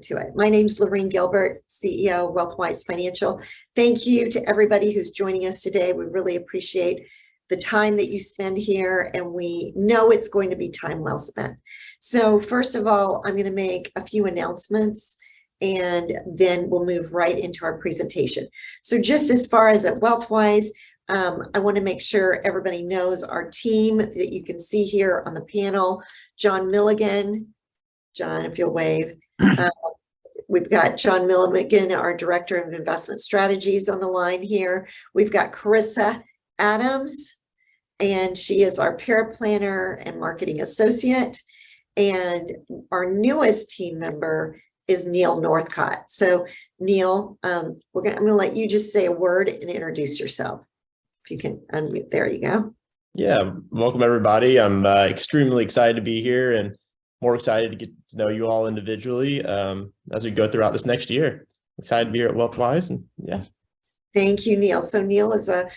to it. My name's Loreen Gilbert, CEO of WealthWise Financial. Thank you to everybody who's joining us today. We really appreciate the time that you spend here, and we know it's going to be time well spent. So first of all, I'm going to make a few announcements, and then we'll move right into our presentation. So just as far as at WealthWise, I want to make sure everybody knows our team that you can see here on the panel. John Milligan, John, if you'll wave. We've got John Milligan, our Director of Investment Strategies, on the line here. We've got Carissa Adams, and she is our Paraplanner and Marketing Associate. And our newest team member is Neil Northcott. So Neil, I'm going to let you just say a word and introduce yourself. If you can unmute, there you go. Yeah, welcome everybody. I'm extremely excited to be here and more excited to get to know you all individually as we go throughout this next year. Excited to be here at WealthWise, and yeah. Thank you, Neil. So Neil is a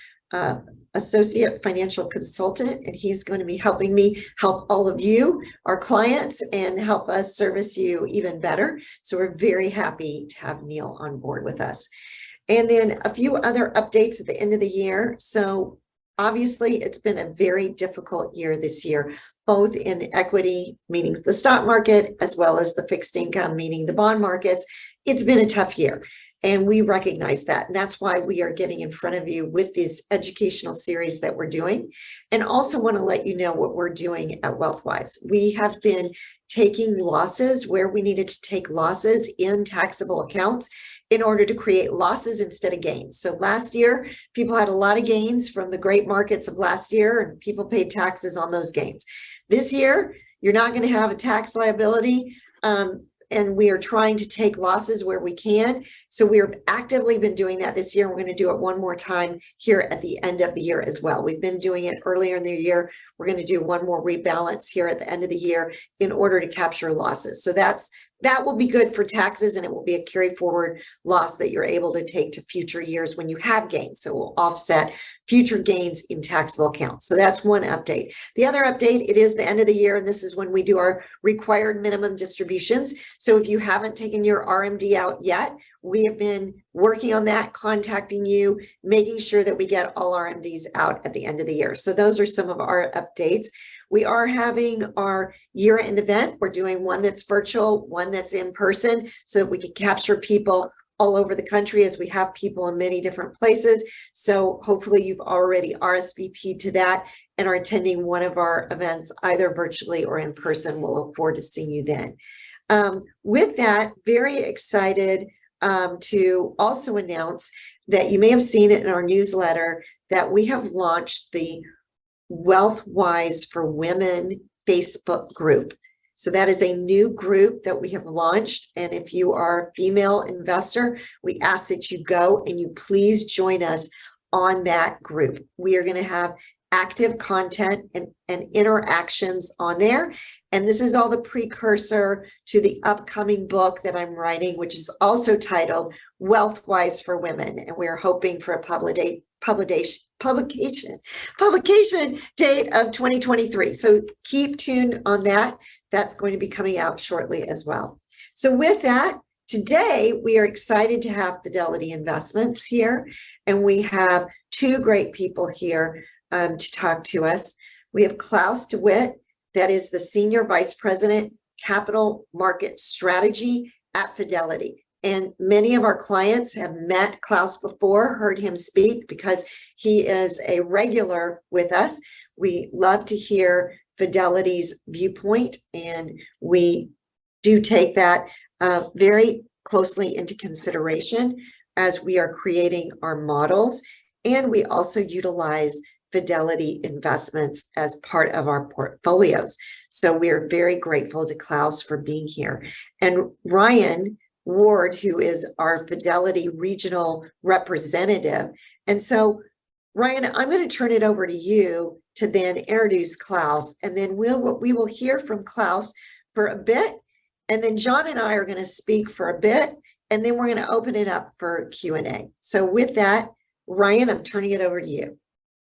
associate financial consultant, and he's going to be helping me help all of you, our clients, and help us service you even better. So we're very happy to have Neil on board with us. And then a few other updates at the end of the year. So obviously it's been a very difficult year this year, both in equity, meaning the stock market, as well as the fixed income, meaning the bond markets. It's been a tough year, and we recognize that. And that's why we are getting in front of you with this educational series that we're doing. And also want to let you know what we're doing at WealthWise. We have been taking losses where we needed to take losses in taxable accounts in order to create losses instead of gains. So last year, people had a lot of gains from the great markets of last year, and people paid taxes on those gains. This year, you're not going to have a tax liability, and we are trying to take losses where we can. So we've actively been doing that this year. We're going to do it one more time here at the end of the year as well. We've been doing it earlier in the year. We're going to do one more rebalance here at the end of the year in order to capture losses. So that will be good for taxes, and it will be a carry forward loss that you're able to take to future years when you have gains. So it will offset future gains in taxable accounts. So that's one update. The other update, it is the end of the year, and this is when we do our required minimum distributions. So if you haven't taken your RMD out yet, we have been working on that, contacting you, making sure that we get all RMDs out at the end of the year. So those are some of our updates. We are having our year-end event. We're doing one that's virtual, one that's in person, so that we can capture people all over the country, as we have people in many different places. So hopefully you've already RSVP'd to that and are attending one of our events, either virtually or in person. We'll look forward to seeing you then. With that, very excited to also announce that you may have seen it in our newsletter that we have launched the WealthWise for Women Facebook group. So that is a new group that we have launched. And if you are a female investor, we ask that you go and you please join us on that group. We are going to have active content and interactions on there. And this is all the precursor to the upcoming book that I'm writing, which is also titled WealthWise for Women. And we're hoping for a publication date of 2023. So keep tuned on that. That's going to be coming out shortly as well. So with that, today we are excited to have Fidelity Investments here, and we have two great people here to talk to us. We have Claus TeWildt, that is the Senior Vice President, Capital Market Strategy at Fidelity. And many of our clients have met Claus before, heard him speak, because he is a regular with us. We love to hear Fidelity's viewpoint, and we do take that very closely into consideration as we are creating our models. And we also utilize Fidelity investments as part of our portfolios. So we are very grateful to Claus for being here. And Ryan Ward, who is our Fidelity regional representative. And so, Ryan, I'm going to turn it over to you to then introduce Claus, and then we will hear from Claus for a bit, and then John and I are going to speak for a bit, and then we're going to open it up for Q&A. So with that, Ryan, I'm turning it over to you.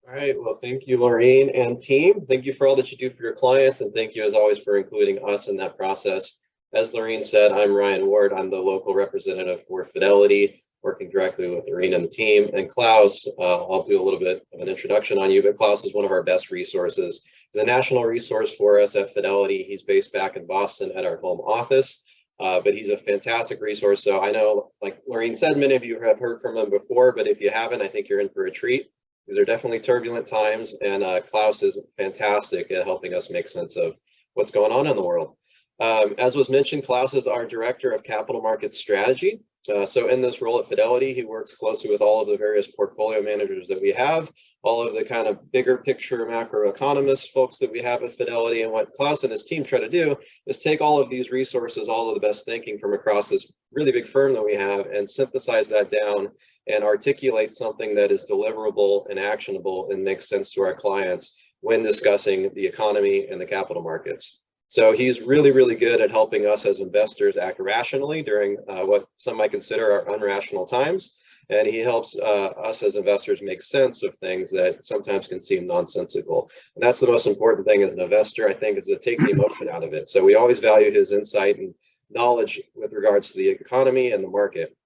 All right. Well, thank you, Loreen and team. Thank you for all that you do for your clients, and thank you, as always, for including us in that process. As Loreen said, I'm Ryan Ward. I'm the local representative for Fidelity, working directly with Loreen and the team. And Claus, I'll do a little bit of an introduction on you, but Claus is one of our best resources. He's a national resource for us at Fidelity. He's based back in Boston at our home office, but he's a fantastic resource. So I know, like Loreen said, many of you have heard from him before, but if you haven't, I think you're in for a treat. These are definitely turbulent times, and Claus is fantastic at helping us make sense of what's going on in the world. As was mentioned, Claus is our Director of Capital Markets Strategy. So in this role at Fidelity, he works closely with all of the various portfolio managers that we have, all of the kind of bigger picture macroeconomist folks that we have at Fidelity. And what Claus and his team try to do is take all of these resources, all of the best thinking from across this really big firm that we have, and synthesize that down and articulate something that is deliverable and actionable and makes sense to our clients when discussing the economy and the capital markets. So he's really, really good at helping us as investors act rationally during what some might consider our unrational times. And he helps us as investors make sense of things that sometimes can seem nonsensical. And that's the most important thing as an investor, I think, is to take the emotion out of it. So we always value his insight and knowledge with regards to the economy and the market.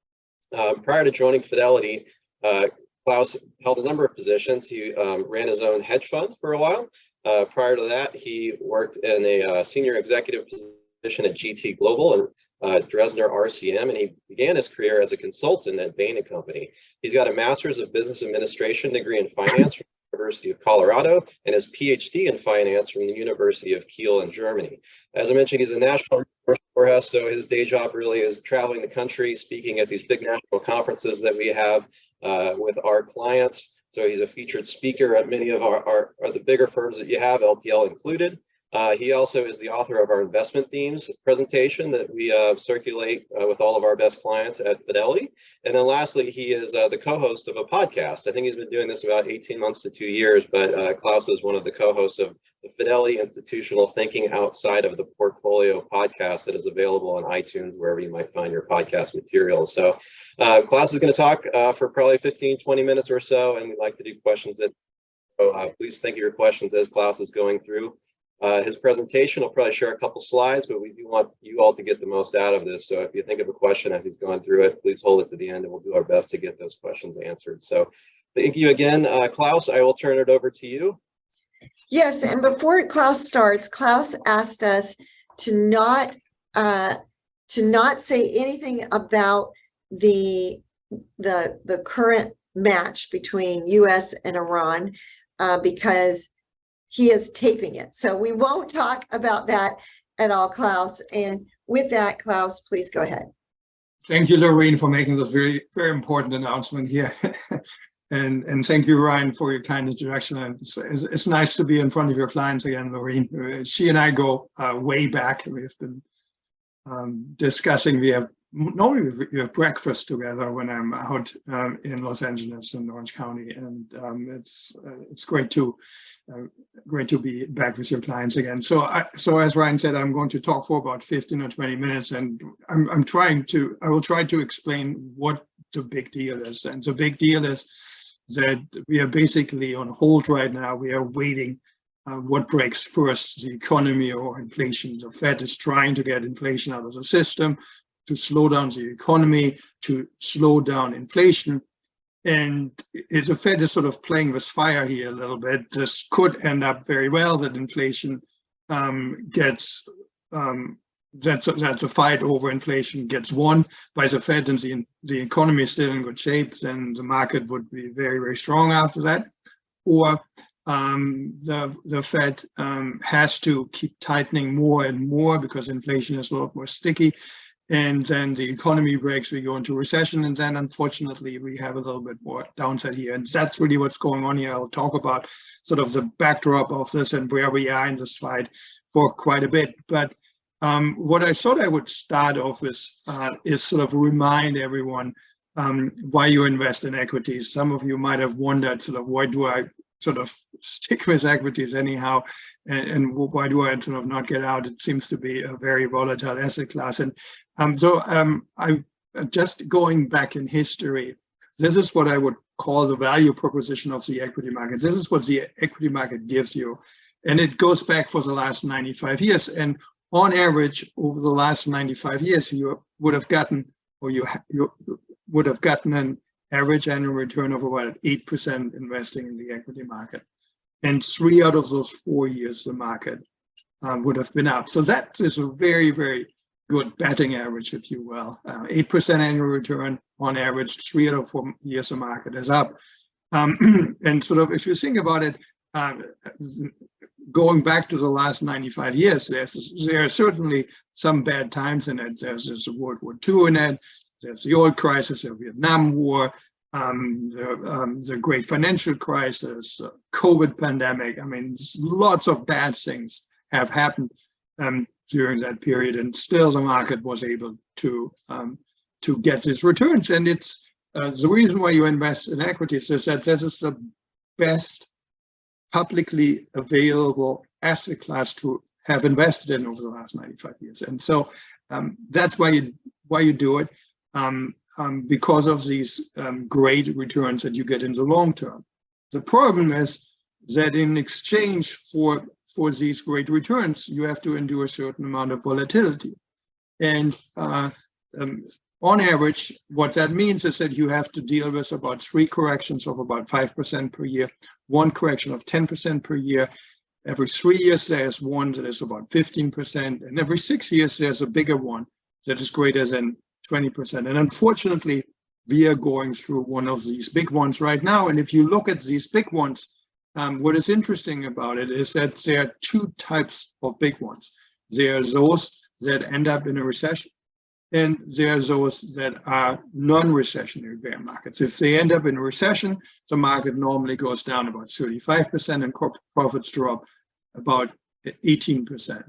Prior to joining Fidelity, Claus held a number of positions. He ran his own hedge fund for a while. Prior to that, he worked in a senior executive position at GT Global and Dresdner RCM, and he began his career as a consultant at Bain & Company. He's got a master's of business administration degree in finance from the University of Colorado and his PhD in finance from the University of Kiel in Germany. As I mentioned, he's a national resource for us, so his day job really is traveling the country, speaking at these big national conferences that we have with our clients. So he's a featured speaker at many of our the bigger firms that you have, LPL included. He also is the author of our investment themes presentation that we circulate with all of our best clients at Fidelity. And then lastly, he is the co-host of a podcast. I think he's been doing this about 18 months to 2 years, but Claus is one of the co-hosts of the Fidelity Institutional Thinking Outside of the Portfolio podcast that is available on iTunes, wherever you might find your podcast materials. So Claus is going to talk for probably 15, 20 minutes or so, and we'd like to do questions. Please think of your questions as Claus is going through his presentation. I'll probably share a couple slides, but we do want you all to get the most out of this. So if you think of a question as he's going through it, please hold it to the end, and we'll do our best to get those questions answered. So thank you again, Claus. I will turn it over to you. Yes, and before Claus starts, Claus asked us to not say anything about the current match between U.S. and Iran because he is taping it. So we won't talk about that at all, Claus. And with that, Claus, please go ahead. Thank you, Loreen, for making this very, very important announcement here. And thank you, Ryan, for your kind introduction. And it's nice to be in front of your clients again, Loreen. She and I go way back. We have been discussing. Normally we have breakfast together when I'm out in Los Angeles and Orange County, and it's great to be back with your clients again. So as Ryan said, I'm going to talk for about 15 or 20 minutes, and I will try to explain what the big deal is. And the big deal is that we are basically on hold right now. We are waiting what breaks first, the economy or inflation. The Fed is trying to get inflation out of the system, to slow down the economy, to slow down inflation. And the Fed is sort of playing with fire here a little bit. This could end up very well that inflation that the fight over inflation gets won by the Fed, and the economy is still in good shape, then the market would be very, very strong after that. Or the Fed has to keep tightening more and more because inflation is a lot more sticky. And then the economy breaks, we go into recession, and then unfortunately we have a little bit more downside here. And that's really what's going on here. I'll talk about sort of the backdrop of this and where we are in this fight for quite a bit. But what I thought I would start off with is sort of remind everyone why you invest in equities. Some of you might have wondered sort of why do I sort of stick with equities anyhow, and why do I sort of not get out? It seems to be a very volatile asset class. And so I'm just going back in history. This is what I would call the value proposition of the equity market. This is what the equity market gives you. And it goes back for the last 95 years. And on average, over the last 95 years, you would have gotten, or you would have gotten an average annual return of about 8% investing in the equity market. And 3 out of those 4 years, the market would have been up. So that is a very, very good batting average, if you will. 8% annual return on average, 3 out of 4 years, the market is up. And sort of, if you think about it, going back to the last 95 years, there are certainly some bad times in it. There's World War II in it. There's the oil crisis, the Vietnam War, the great financial crisis, COVID pandemic. I mean, lots of bad things have happened during that period, and still the market was able to get these returns. And it's the reason why you invest in equities is that this is the best publicly available asset class to have invested in over the last 95 years. And so that's why you do it, because of these great returns that you get in the long term. The problem is that in exchange for these great returns, you have to endure a certain amount of volatility. And on average, what that means is that you have to deal with about 3 corrections of about 5% per year, 1 correction of 10% per year. Every 3 years, there's one that is about 15%. And every 6 years, there's a bigger one that is greater than 20%. And unfortunately, we are going through one of these big ones right now. And if you look at these big ones, what is interesting about it is that there are 2 types of big ones. There are those that end up in a recession, and there are those that are non-recessionary bear markets. If they end up in a recession, the market normally goes down about 35% and corporate profits drop about 18%.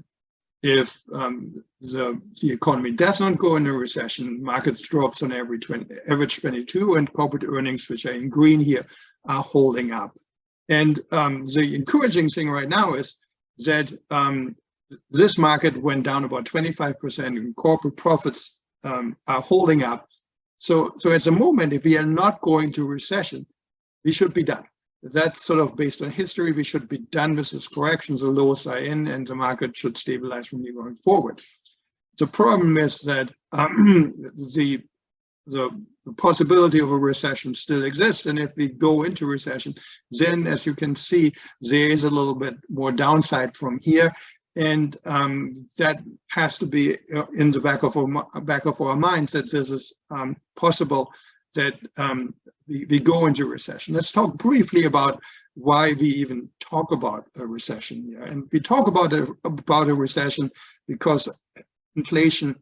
If the economy does not go into a recession, markets drops on average 22, and corporate earnings, which are in green here, are holding up. And the encouraging thing right now is that this market went down about 25%, and corporate profits are holding up. So at the moment, if we are not going to recession, we should be done. That's sort of based on history. We should be done with this correction. The lows are in, and the market should stabilize from here going forward. The problem is that the possibility of a recession still exists. And if we go into recession, then, as you can see, there is a little bit more downside from here. And that has to be in the back of our minds, that this is possible that we go into recession. Let's talk briefly about why we even talk about a recession here. And we talk about a recession because inflation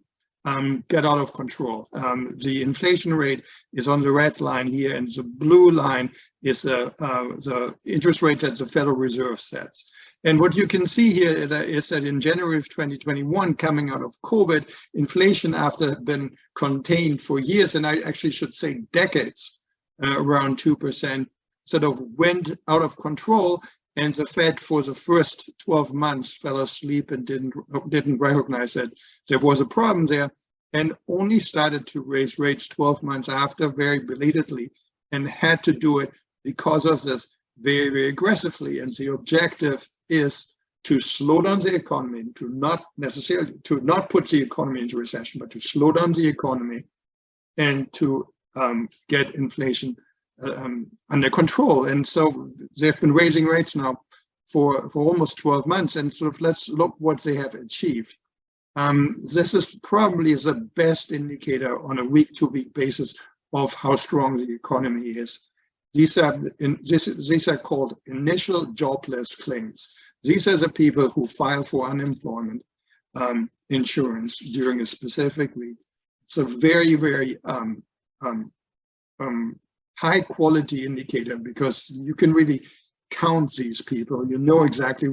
get out of control. The inflation rate is on the red line here, and the blue line is the interest rate that the Federal Reserve sets. And what you can see here is that in January of 2021, coming out of COVID, inflation, after been contained for years, and I actually should say decades, around 2%, sort of went out of control, and the Fed for the first 12 months fell asleep and didn't recognize that there was a problem there, and only started to raise rates 12 months after, very belatedly, and had to do it because of this very, very aggressively. And the objective is to slow down the economy, to not put the economy into recession, but to slow down the economy and to get inflation under control. And so they've been raising rates now for almost 12 months, and sort of let's look what they have achieved. This is probably the best indicator on a week-to-week basis of how strong the economy is. These are called initial jobless claims. These are the people who file for unemployment insurance during a specific week. It's a very, very high quality indicator, because you can really count these people. You know exactly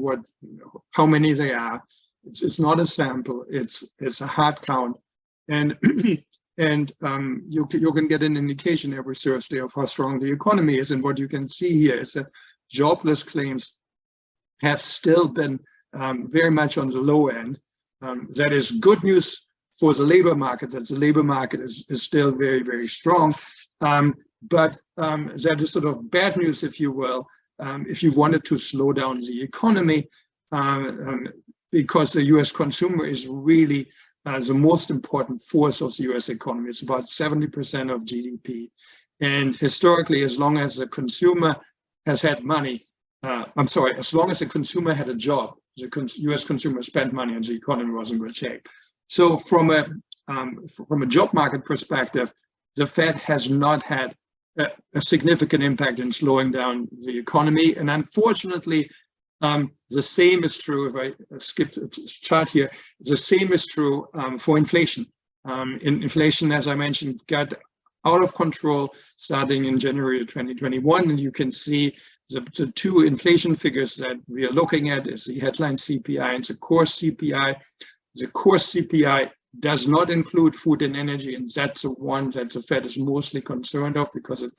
how many they are. It's not a sample. It's a hard count, and you can get an indication every Thursday of how strong the economy is. And what you can see here is that jobless claims have still been very much on the low end. That is good news for the labor market, that the labor market is still very, very strong. But that is sort of bad news, if you will, if you wanted to slow down the economy. because the US consumer is really the most important force of the US economy. It's about 70% of GDP. And historically, as long as the consumer has had money, as long as the consumer had a job, the US consumer spent money and the economy was in good shape. So from a job market perspective, the Fed has not had a significant impact in slowing down the economy. And unfortunately, the same is true, if I skip the chart here, the same is true for inflation. Inflation, as I mentioned, got out of control starting in January of 2021. And you can see the two inflation figures that we are looking at is the headline CPI and the core CPI. The core CPI does not include food and energy, and that's the one that the Fed is mostly concerned of because it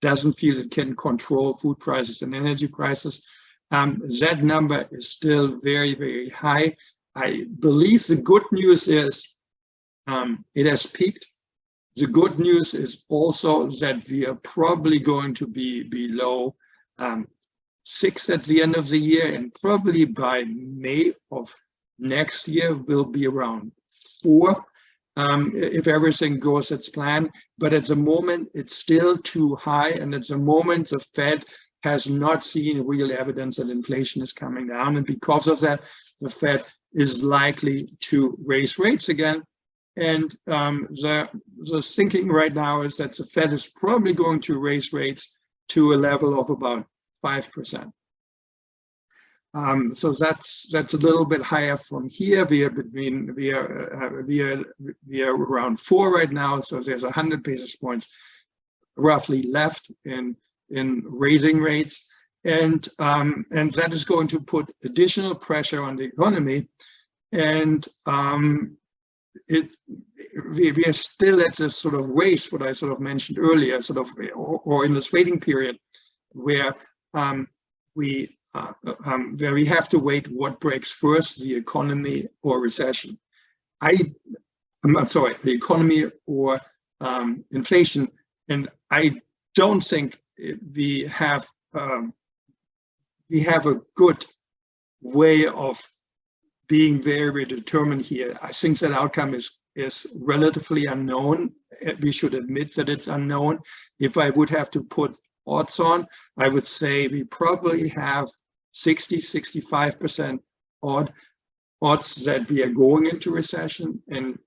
doesn't feel it can control food prices and energy prices. That number is still very, very high. I believe the good news is it has peaked. The good news is also that we are probably going to be below 6 at the end of the year, and probably by May of next year will be around 4 if everything goes as planned. But at the moment, it's still too high, and at the moment, the Fed has not seen real evidence that inflation is coming down, and because of that, the Fed is likely to raise rates again. And the thinking right now is that the Fed is probably going to raise rates to a level of about 5%. So that's a little bit higher from here. We are around 4 right now, so there's 100 basis points roughly left in raising rates, and that is going to put additional pressure on the economy. And we are still at this sort of race, what I sort of mentioned earlier, or in this waiting period, where we have to wait what breaks first, the economy or recession. The economy or inflation, and I don't think we have a good way of being very, very determined here. I think that outcome is relatively unknown. We should admit that it's unknown. If I would have to put odds on, I would say we probably have 60-65% odds that we are going into recession, and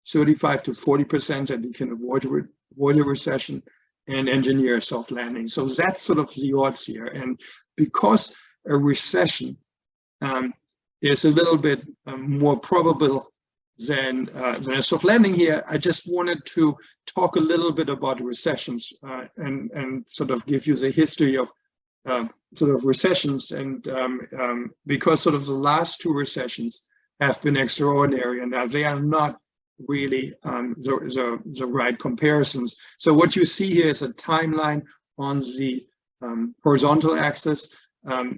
35 to 40% that we can avoid a recession and engineer a soft landing. So that's sort of the odds here. And because a recession is a little bit more probable than a soft landing here, I just wanted to talk a little bit about recessions and sort of give you the history of sort of recessions, and because sort of the last 2 recessions have been extraordinary, and they are not really the right comparisons. So what you see here is a timeline on the horizontal axis.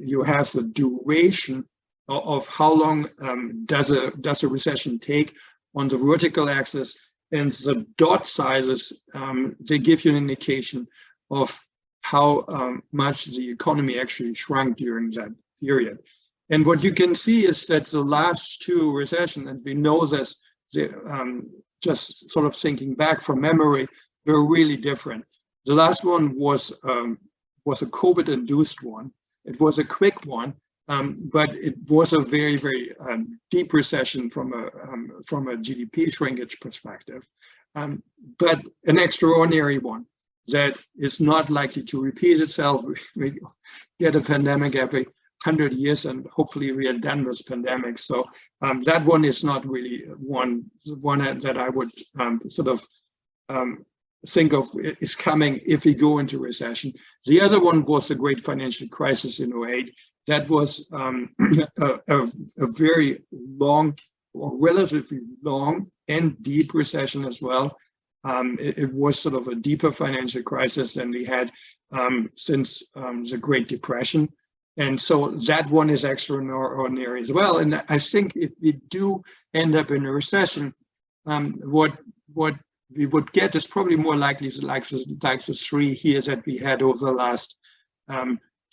You have the duration of how long does a recession take on the vertical axis, and the dot sizes, they give you an indication of how much the economy actually shrunk during that period. And what you can see is that the last 2 recessions, and we know this, just sort of thinking back from memory, they're really different. The last one was a COVID-induced one. It was a quick one, but it was a very, very deep recession from a GDP shrinkage perspective, but an extraordinary one that is not likely to repeat itself. We get a pandemic every 100 years, and hopefully we are done with pandemics. So that one is not really one that I would sort of think of is coming if we go into recession. The other one was the great financial crisis in 2008. That was a very long, or relatively long and deep recession as well. It was sort of a deeper financial crisis than we had since the Great Depression. And so that one is extraordinary as well. And I think if we do end up in a recession, what we would get is probably more likely like the 3 here that we had over the last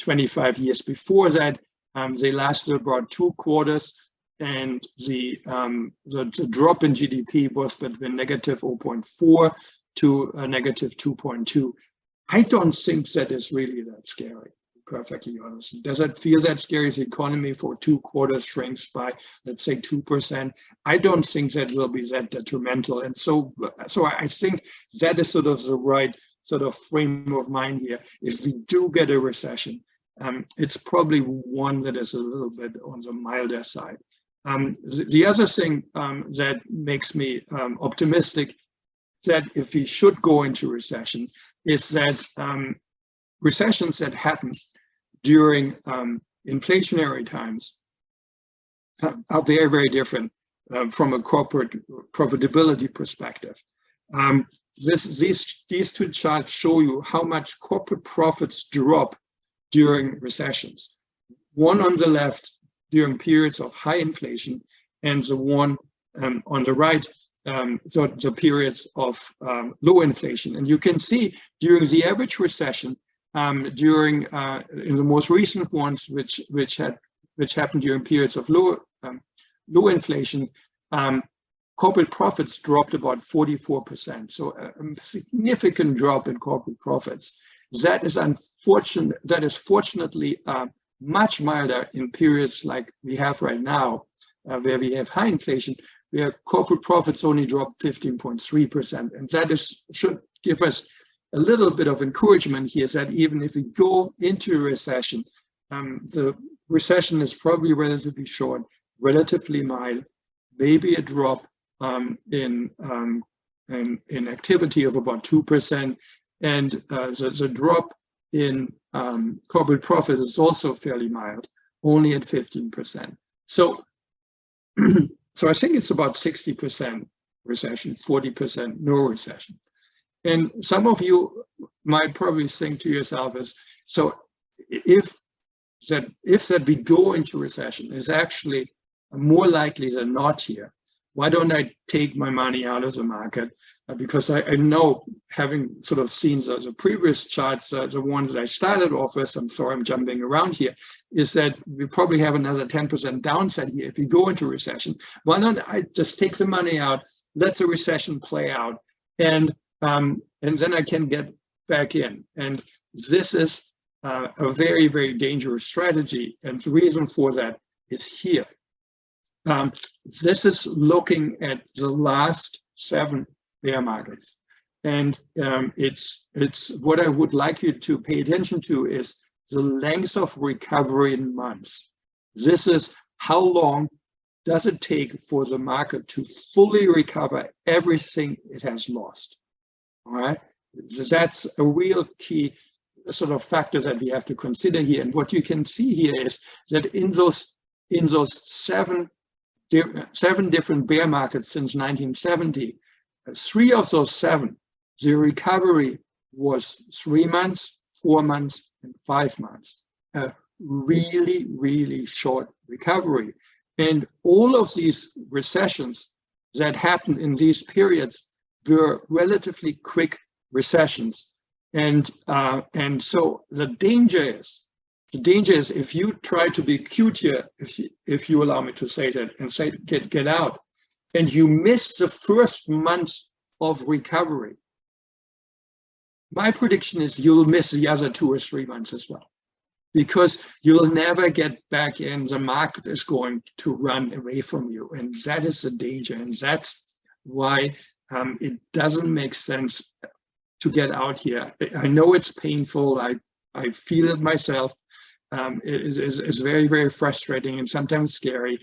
25 years before that. They lasted about 2 quarters. and the drop in GDP was between negative 0.4 to a negative 2.2. I don't think that is really that scary, perfectly honest. Does it feel that scary? The economy for 2 quarters shrinks by, let's say, 2%. I don't think that will be that detrimental. And so I think that is sort of the right sort of frame of mind here. If we do get a recession, it's probably one that is a little bit on the milder side. The other thing that makes me optimistic that if we should go into recession is that recessions that happen during inflationary times are very, very different from a corporate profitability perspective. These two charts show you how much corporate profits drop during recessions. One on the left during periods of high inflation, and the one on the right, the periods of low inflation. And you can see during the average recession, in the most recent ones, which happened during periods of low inflation, corporate profits dropped about 44%. So a significant drop in corporate profits. That is unfortunate. That is fortunately much milder in periods like we have right now, where we have high inflation, where corporate profits only dropped 15.3%. And that should give us a little bit of encouragement here that even if we go into a recession, the recession is probably relatively short, relatively mild, maybe a drop in activity of about 2%. And the drop in corporate profit is also fairly mild, only at 15%. So I think it's about 60% recession, 40% no recession. And some of you might probably think to yourself is, so if that we go into recession is actually more likely than not here, why don't I take my money out of the market? Because I know, having sort of seen the previous charts, the ones that I started off with, I'm sorry I'm jumping around here, is that we probably have another 10% downside here if we go into recession. Why don't I just take the money out, let the recession play out, and then I can get back in. And this is a very, very dangerous strategy. And the reason for that is here. This is looking at the last 7 bear markets. And it's what I would like you to pay attention to is the length of recovery in months. This is how long does it take for the market to fully recover everything it has lost. All right, that's a real key sort of factor that we have to consider here. And what you can see here is that in those 7 different bear markets since 1970, 3 of those 7, the recovery was 3 months, 4 months, and 5 months. A really, really short recovery. And all of these recessions that happened in these periods were relatively quick recessions. And so the danger is if you try to be cute here, if you allow me to say that, and say get out, and you miss the first months of recovery, my prediction is you'll miss the other 2 or 3 months as well, because you'll never get back in. The market is going to run away from you, and that is the danger. And that's why it doesn't make sense to get out here. I know it's painful. I feel it myself. It's very, very frustrating and sometimes scary,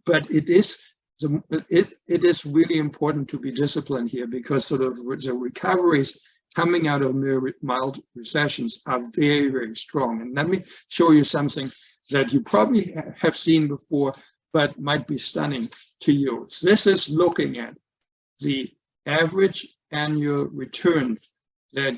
but it is really important to be disciplined here, because sort of the recoveries coming out of mild recessions are very, very strong. And let me show you something that you probably have seen before, but might be stunning to you. This is looking at the average annual returns that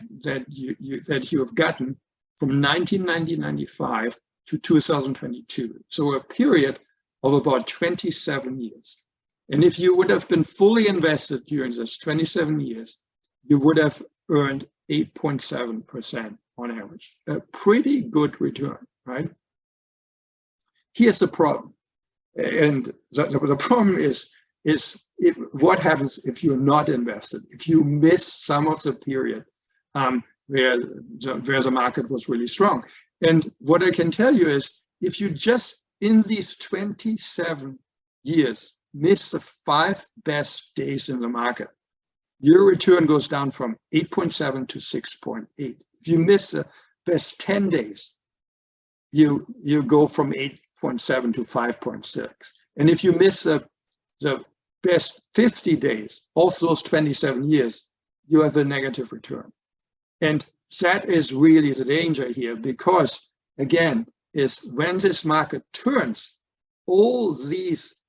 you have gotten from 1995 to 2022. So a period of about 27 years. And if you would have been fully invested during this 27 years, you would have earned 8.7% on average. A pretty good return, right? Here's the problem. And the problem is what happens if you're not invested, if you miss some of the period where the market was really strong. And what I can tell you is, if you just in these 27 years miss the 5 best days in the market, your return goes down from 8.7 to 6.8. If you miss the best 10 days, you go from 8.7 to 5.6. And if you miss the best 50 days, also those 27 years, you have a negative return. And that is really the danger here, because again, is when this market turns, all these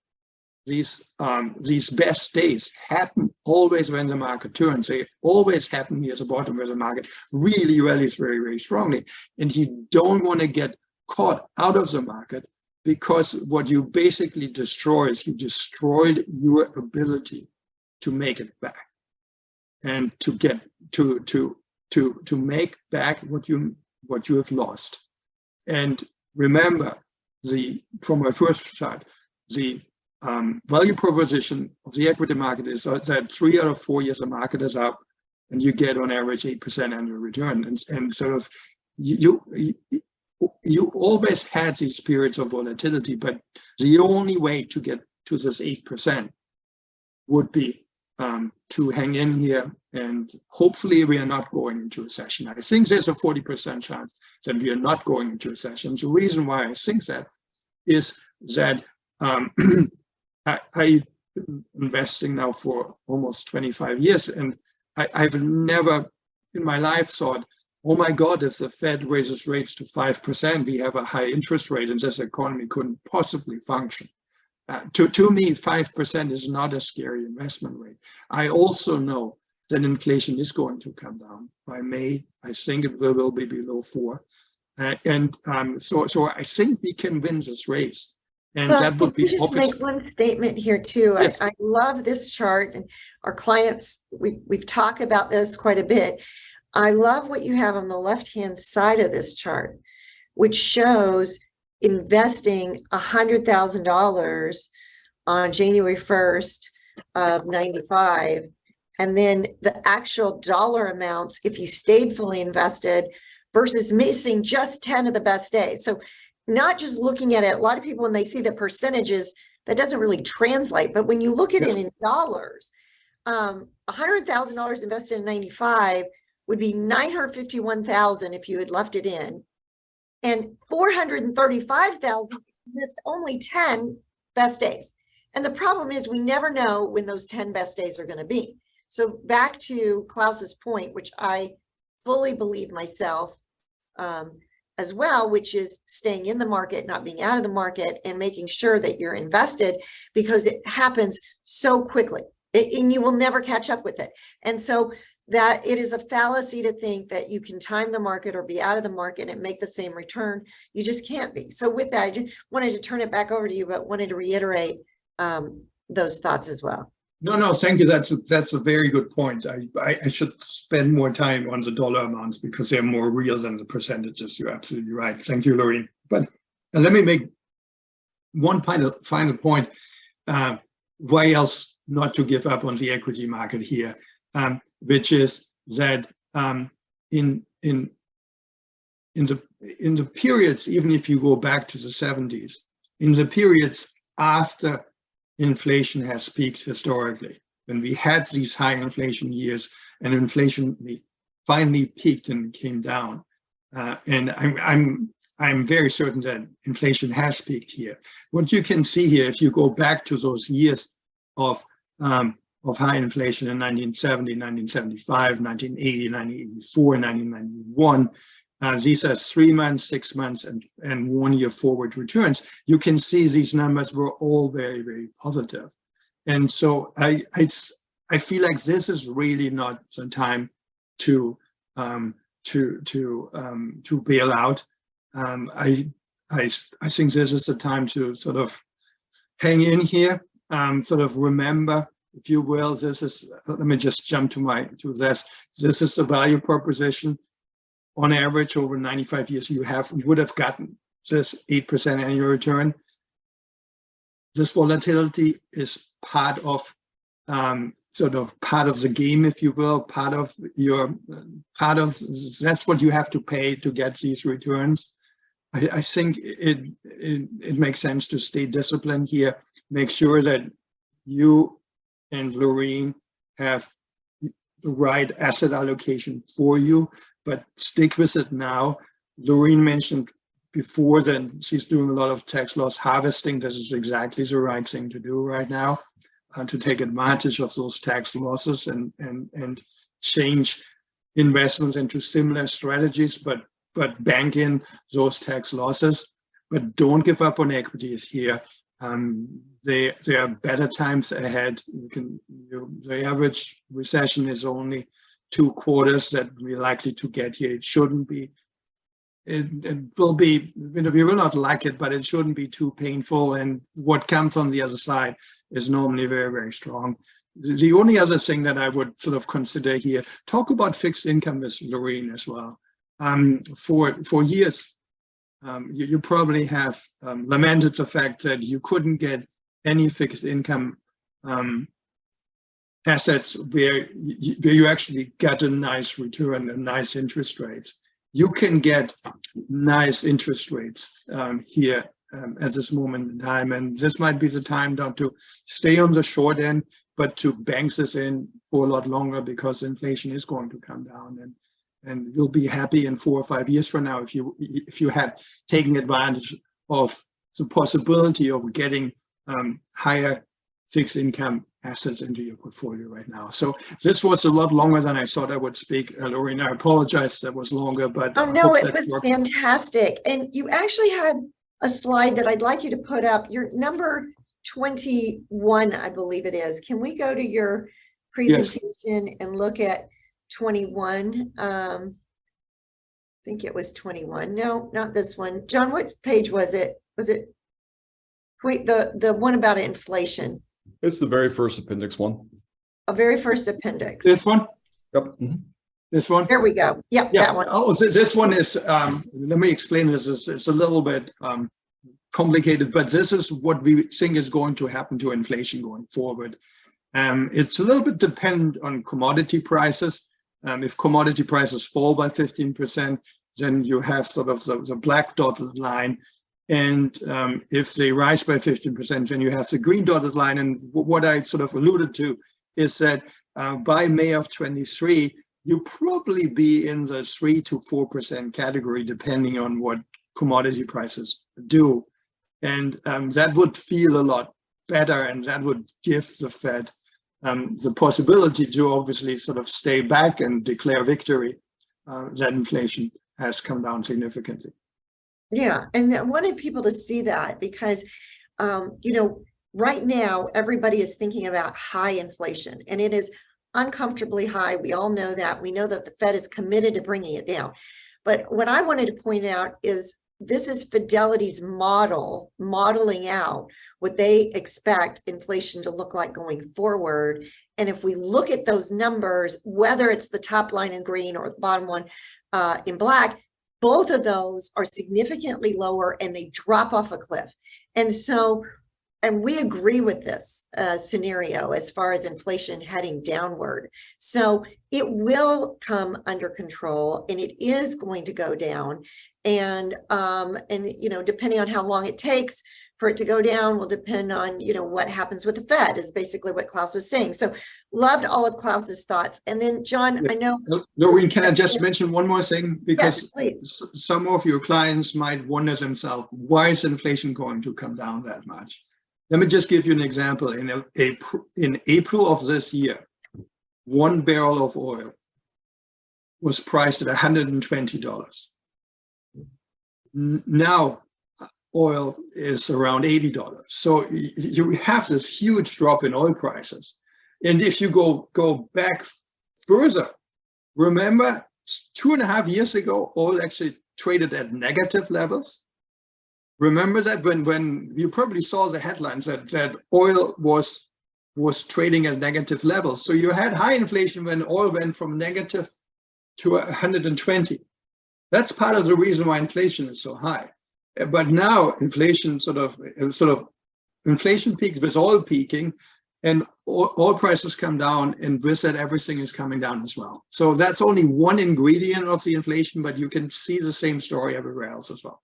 best days happen always when the market turns. They always happen near the bottom where the market really rallies very, very strongly. And you don't want to get caught out of the market, because what you basically destroy is you destroyed your ability to make it back and to get to make back what you have lost. And remember, from my first chart, the value proposition of the equity market is that 3 out of 4 years the market is up, and you get on average 8% annual return. And sort of you always had these periods of volatility, but the only way to get to this 8% would be to hang in here, and hopefully we are not going into recession. I think there's a 40% chance that we are not going into recession. The reason why I think that is that I've been investing now for almost 25 years, and I've never in my life thought, oh my God, if the Fed raises rates to 5%, we have a high interest rate and this economy couldn't possibly function. To me, 5% is not a scary investment rate. I also know that inflation is going to come down by May. I think it will be below 4. So I think we can win this race. And Claus, that would be just obvious. make one statement here too. Yes. I love this chart, and our clients, we've talked about this quite a bit. I love what you have on the left-hand side of this chart, which shows investing $100,000 on January 1st of 95. And then the actual dollar amounts, if you stayed fully invested, versus missing just 10 of the best days. So not just looking at it, a lot of people, when they see the percentages, that doesn't really translate. But when you look at it in dollars, $100,000 invested in 95 would be $951,000 if you had left it in, and $435,000 missed only 10 best days. And the problem is we never know when those 10 best days are going to be. So back to Klaus's point, which I fully believe myself as well, which is staying in the market, not being out of the market, and making sure that you're invested, because it happens so quickly and you will never catch up with it. And so that it is a fallacy to think that you can time the market or be out of the market and make the same return. You just can't be. So with that, I just wanted to turn it back over to you, but wanted to reiterate those thoughts as well. No, thank you. That's a very good point. I should spend more time on the dollar amounts because they're more real than the percentages. You're absolutely right. Thank you, Loreen. But let me make one final point. Why else not to give up on the equity market here? Which is that in the periods, even if you go back to the 70s, in the periods after inflation has peaked historically, when we had these high inflation years and inflation finally peaked and came down, and I'm very certain that inflation has peaked here. What you can see here, if you go back to those years of high inflation in 1970, 1975, 1980, 1984, 1991. These are 3 months, 6 months, and 1 year forward returns. You can see these numbers were all very, very positive. And so I feel like this is really not the time to bail out. I think this is the time to sort of hang in here, sort of remember, if you will, this is, let me just jump to this. This is the value proposition. On average, over 95 years, you would have gotten this 8% annual return. this volatility is part of the game, if you will, that's what you have to pay to get these returns. I think it makes sense to stay disciplined here, make sure that you and Loreen have the right asset allocation for you, but stick with it now. Loreen mentioned before that she's doing a lot of tax loss harvesting. This is exactly the right thing to do right now, to take advantage of those tax losses and change investments into similar strategies, but bank in those tax losses. But don't give up on equities here. There are better times ahead. The average recession is only 2 quarters that we're likely to get here. It shouldn't be. It will be, we will not like it, but it shouldn't be too painful. And what comes on the other side is normally very, very strong. The only other thing that I would sort of consider here, talk about fixed income with Loreen as well. For years, you probably have lamented the fact that you couldn't get any fixed income assets where you actually got a nice return and nice interest rates. You can get nice interest rates here at this moment in time, and this might be the time not to stay on the short end, but to bank this in for a lot longer, because inflation is going to come down, and you'll be happy in 4 or 5 years from now if you had taken advantage of the possibility of getting higher fixed income assets into your portfolio right now. So this was a lot longer than I thought I would speak. Loreen, I apologize that was longer, but oh no, it was fantastic. And you actually had a slide that I'd like you to put up. Your number 21, I believe it is. Can we go to your presentation and look at 21? I think it was 21. No, not this one. John, what page was it? Was it, wait, the one about inflation? It's the very first appendix one. A very first appendix. This one? Yep. Mm-hmm. This one? There we go. Yep, Yeah. that one. Oh, this one is, let me explain this. It's a little bit complicated, but this is what we think is going to happen to inflation going forward. It's a little bit dependent on commodity prices. If commodity prices fall by 15%, then you have sort of the black dotted line. And if they rise by 15%, then you have the green dotted line. And what I sort of alluded to is that by May of 23, you probably be in the 3 to 4% category, depending on what commodity prices do. And that would feel a lot better, and that would give the Fed the possibility to obviously sort of stay back and declare victory that inflation has come down significantly. Yeah, and I wanted people to see that because, you know, right now, everybody is thinking about high inflation, and it is uncomfortably high. We all know that. We know that the Fed is committed to bringing it down. But what I wanted to point out is this is Fidelity's modeling out what they expect inflation to look like going forward. And if we look at those numbers, whether it's the top line in green or the bottom one in black, both of those are significantly lower and they drop off a cliff. And so, and we agree with this scenario as far as inflation heading downward. So it will come under control and it is going to go down. And you know, depending on how long it takes for it to go down will depend on, you know, what happens with the Fed is basically what Claus was saying. So loved all of Klaus's thoughts. And then John, I know. Loreen, can I just mention one more thing? Because yes, some of your clients might wonder themselves, why is inflation going to come down that much? Let me just give you an example. In April of this year, 1 barrel of oil was priced at $120. Now, oil is around $80. So you have this huge drop in oil prices. And if you go back further, remember 2.5 years ago, oil actually traded at negative levels. Remember that when you probably saw the headlines that oil was trading at negative levels. So you had high inflation when oil went from negative to 120. That's part of the reason why inflation is so high. But now inflation sort of inflation peaks with oil peaking, and oil prices come down, and with that, everything is coming down as well. So that's only one ingredient of the inflation, but you can see the same story everywhere else as well.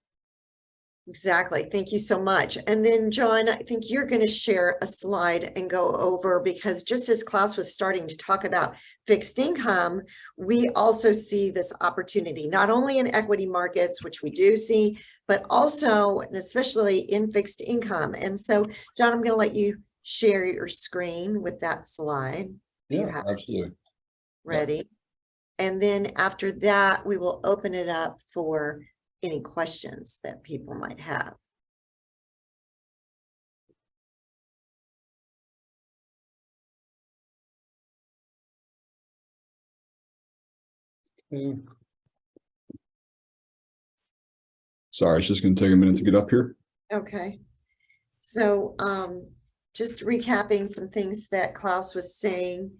Exactly. Thank you so much. And then, John, I think you're going to share a slide and go over, because just as Claus was starting to talk about fixed income, we also see this opportunity, not only in equity markets, which we do see, but also and especially in fixed income. And so, John, I'm going to let you share your screen with that slide. If you have it absolutely. ready. And then after that, we will open it up for any questions that people might have. Okay. Sorry, it's just going to take a minute to get up here. Okay. So just recapping some things that Claus was saying.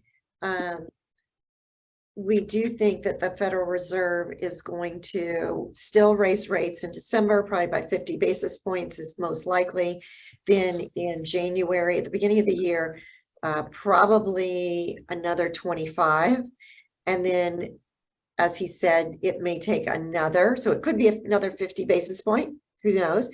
We do think that the Federal Reserve is going to still raise rates in December, probably by 50 basis points is most likely. Then in January, at the beginning of the year, probably another 25. And then, as he said, it may take another, so it could be another 50 basis point, who knows?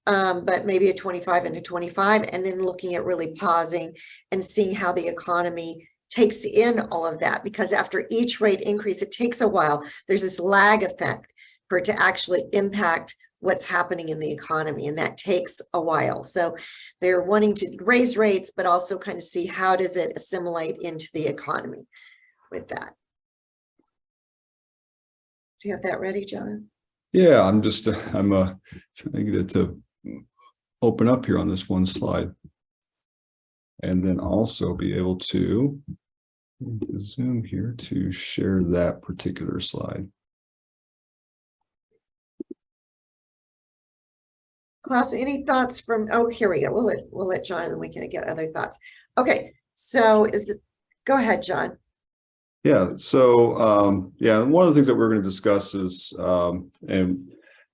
But maybe a 25 and a 25, and then looking at really pausing and seeing how the economy takes in all of that, because after each rate increase, it takes a while. There's this lag effect for it to actually impact what's happening in the economy, and that takes a while. So they're wanting to raise rates, but also kind of see how does it assimilate into the economy with that. Do you have that ready, John? Yeah, I'm trying to get it to open up here on this one slide, and then also be able to zoom here to share that particular slide. Claus, any thoughts from, oh, here we go. We'll let John, and we can get other thoughts. Okay, so go ahead, John. Yeah, so yeah, one of the things that we're going to discuss is, and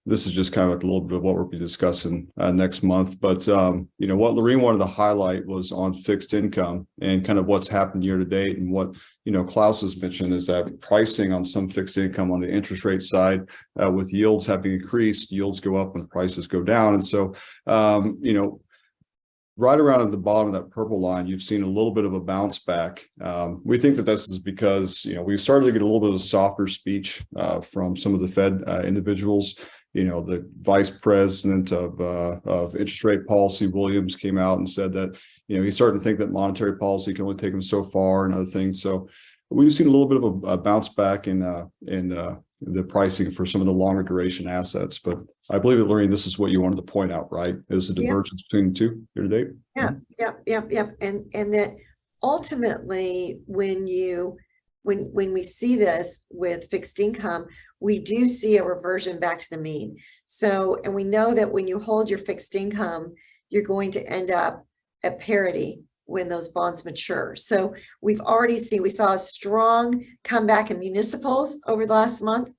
this is just kind of like a little bit of what we'll be discussing next month, but you know, what Loreen wanted to highlight was on fixed income and kind of what's happened year to date, and what, you know, Claus has mentioned is that pricing on some fixed income on the interest rate side, with yields having increased, yields go up when prices go down. And so, you know, right around at the bottom of that purple line, you've seen a little bit of a bounce back. We think that this is because, you know, we've started to get a little bit of a softer speech from some of the Fed individuals. You know, the vice president of interest rate policy, Williams, came out and said that, you know, he's starting to think that monetary policy can only take him so far and other things. So we've seen a little bit of a bounce back in the pricing for some of the longer duration assets. But I believe that, Loreen, this is what you wanted to point out, right? Is the divergence between the two year to date? Yeah. And that ultimately, when we see this with fixed income, we do see a reversion back to the mean. So, and we know that when you hold your fixed income, you're going to end up at parity when those bonds mature. So we saw a strong comeback in municipals over the last month.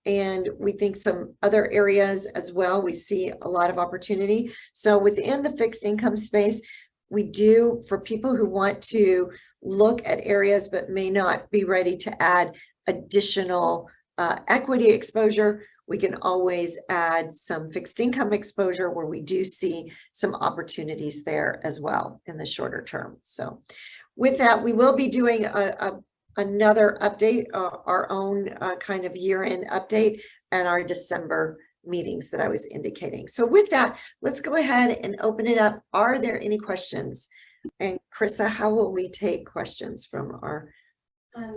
And we think some other areas as well, we see a lot of opportunity. So within the fixed income space, we do, for people who want to look at areas but may not be ready to add additional equity exposure, we can always add some fixed income exposure where we do see some opportunities there as well in the shorter term. So with that, we will be doing another update, our own kind of year-end update, and our December meetings that I was indicating. So with that, let's go ahead and open it up. Are there any questions? And Krista, how will we take questions from our?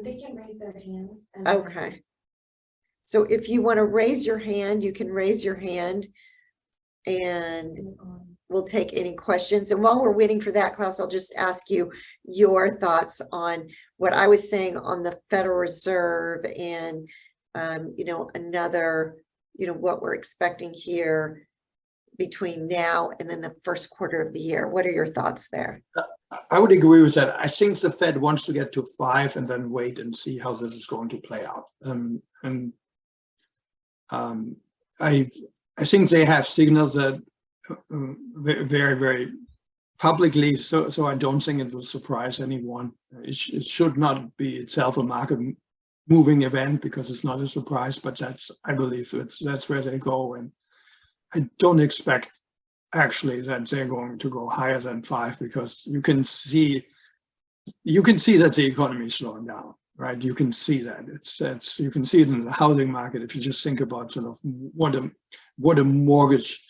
They can raise their hand. Okay. So if you want to raise your hand, you can raise your hand and we'll take any questions. And while we're waiting for that, Claus, I'll just ask you your thoughts on what I was saying on the Federal Reserve and, you know, what we're expecting here between now and then the first quarter of the year. What are your thoughts there? I would agree with that. I think the Fed wants to get to 5 and then wait and see how this is going to play out. I think they have signals that very, very publicly, so I don't think it will surprise anyone. It should not be itself a market moving event because it's not a surprise, but I believe that's where they go. And I don't expect actually that they're going to go higher than 5 because you can see that the economy is slowing down, right? You can see that. You can see it in the housing market if you just think about sort of what a mortgage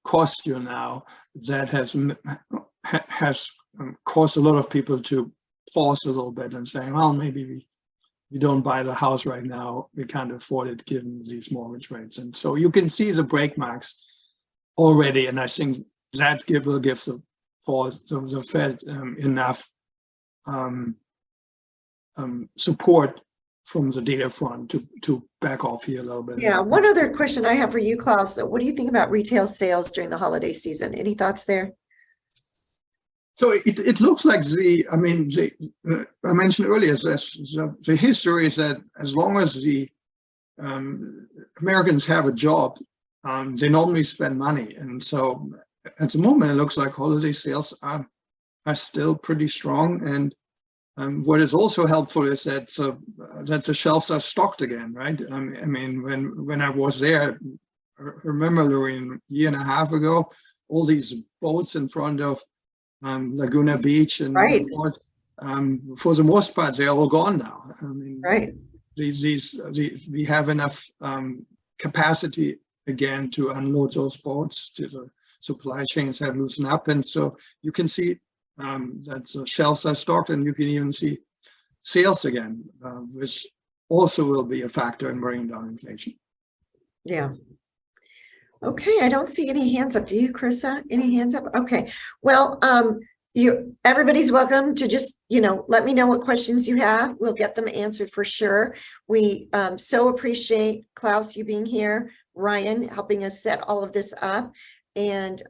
costs you now. That has caused a lot of people to pause a little bit and saying, well, maybe we don't buy the house right now. We can't afford it given these mortgage rates. And so you can see the break marks already. And I think that will give the Fed enough support from the data front to back off here a little bit. Yeah, one other question I have for you, Claus. What do you think about retail sales during the holiday season? Any thoughts there? So it looks like I mentioned earlier that the history is that as long as the Americans have a job, they normally spend money. And so at the moment, it looks like holiday sales are still pretty strong. And what is also helpful is that the shelves are stocked again, right? I mean, when I was there, I remember, Loreen, a year and a half ago, all these boats in front of Laguna Beach and right. For the most part, they're all gone now. I mean, right. We have enough capacity again to unload those boats. The supply chains have loosened up, and so you can see that the shelves are stocked, and you can even see sales again, which also will be a factor in bringing down inflation. Yeah. Okay, I don't see any hands up. Do you, Carissa? Any hands up? Okay. Well, everybody's welcome to just, let me know what questions you have. We'll get them answered for sure. We so appreciate, Claus, you being here, Ryan helping us set all of this up. And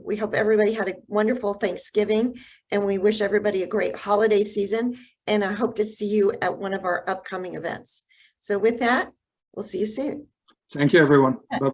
we hope everybody had a wonderful Thanksgiving, and we wish everybody a great holiday season. And I hope to see you at one of our upcoming events. So with that, we'll see you soon. Thank you, everyone. Bye.